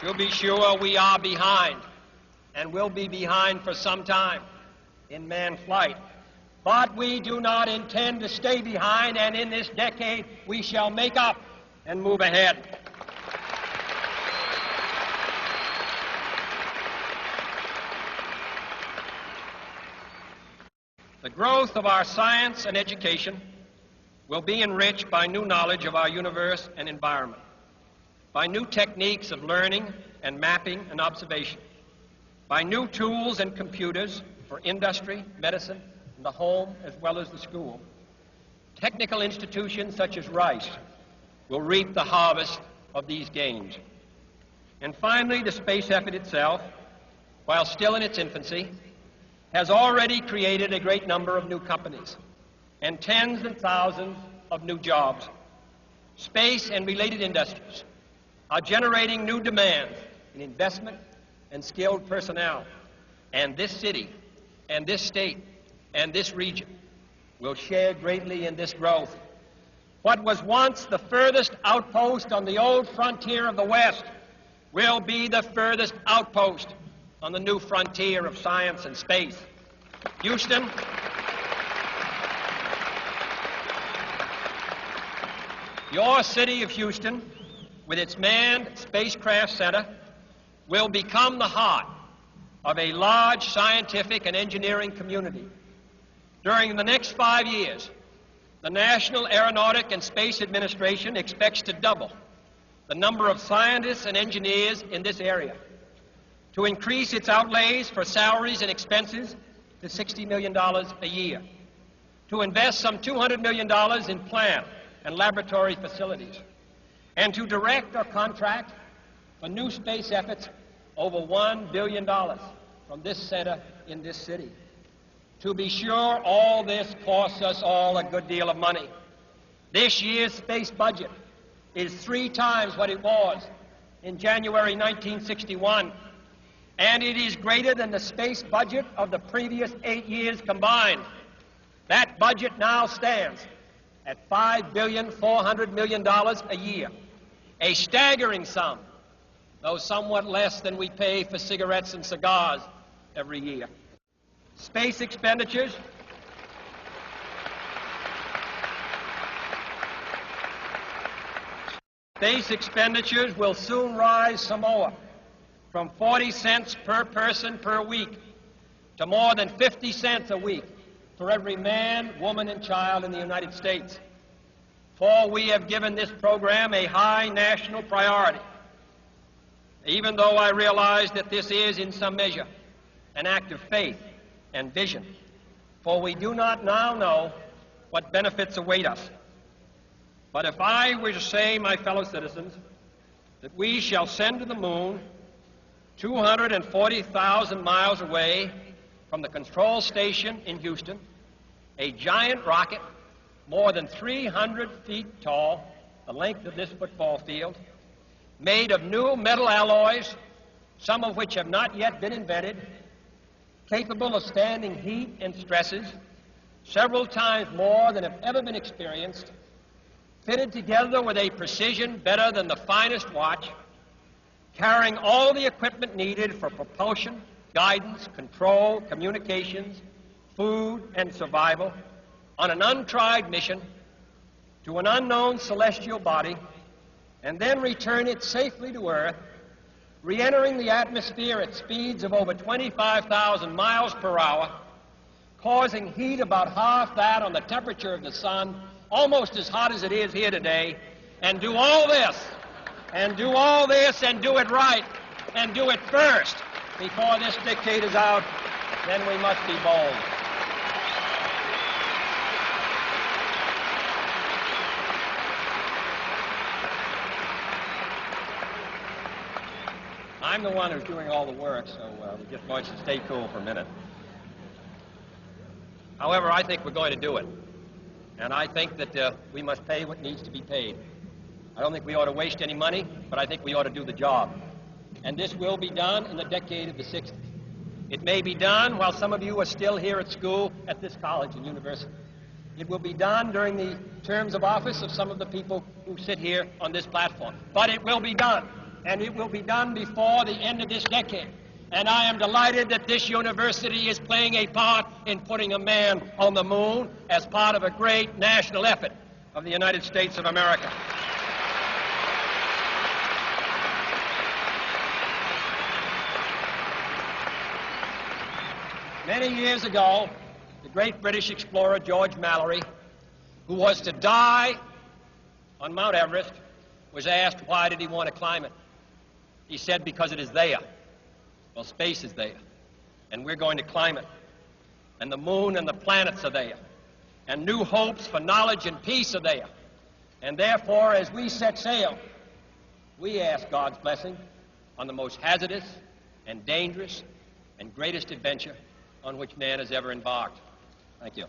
To be sure, we are behind, and will be behind for some time in manned flight. But we do not intend to stay behind, and in this decade we shall make up and move ahead. The growth of our science and education will be enriched by new knowledge of our universe and environment, by new techniques of learning and mapping and observation, by new tools and computers for industry, medicine, and the home as well as the school. Technical institutions such as Rice will reap the harvest of these gains. And finally, the space effort itself, while still in its infancy, has already created a great number of new companies and tens and thousands of new jobs. Space and related industries are generating new demands in investment and skilled personnel, and this city and this state and this region will share greatly in this growth. What was once the furthest outpost on the old frontier of the West will be the furthest outpost on the new frontier of science and space. Houston, your city of Houston, with its manned spacecraft center, will become the heart of a large scientific and engineering community. During the next 5 years, the National Aeronautic and Space Administration expects to double the number of scientists and engineers in this area, to increase its outlays for salaries and expenses to $60 million a year, to invest some $200 million in plant and laboratory facilities, and to direct or contract for new space efforts over $1 billion from this center in this city. To be sure, all this costs us all a good deal of money. This year's space budget is 3 times what it was in January 1961, and it is greater than the space budget of the previous 8 years combined. That budget now stands at $5.4 billion a year, a staggering sum, though somewhat less than we pay for cigarettes and cigars every year. Space expenditures will soon rise some more, from 40 cents per person per week to more than 50 cents a week for every man, woman, and child in the United States. For we have given this program a high national priority, even though I realize that this is, in some measure, an act of faith and vision, for we do not now know what benefits await us. But if I were to say, my fellow citizens, that we shall send to the moon 240,000 miles away from the control station in Houston a giant rocket more than 300 feet tall, the length of this football field, made of new metal alloys, some of which have not yet been invented, capable of standing heat and stresses several times more than have ever been experienced, fitted together with a precision better than the finest watch, carrying all the equipment needed for propulsion, guidance, control, communications, food, and survival, on an untried mission to an unknown celestial body, and then return it safely to Earth, re-entering the atmosphere at speeds of over 25,000 miles per hour, causing heat about half that on the temperature of the sun, almost as hot as it is here today, and do all this, and do it right, and do it first before this decade is out, then we must be bold. I'm the one who's doing all the work, so we just want you to stay cool for a minute. However, I think we're going to do it. And I think that we must pay what needs to be paid. I don't think we ought to waste any money, but I think we ought to do the job. And this will be done in the decade of the 60s. It may be done while some of you are still here at school at this college and university. It will be done during the terms of office of some of the people who sit here on this platform. But it will be done. and it will be done before the end of this decade. And I am delighted that this university is playing a part in putting a man on the moon as part of a great national effort of the United States of America. Many years ago, the great British explorer George Mallory, who was to die on Mount Everest, was asked why did he want to climb it. He said, because it is there. Well, space is there, and we're going to climb it. And the moon and the planets are there, and new hopes for knowledge and peace are there. And therefore, as we set sail, we ask God's blessing on the most hazardous and dangerous and greatest adventure on which man has ever embarked. Thank you.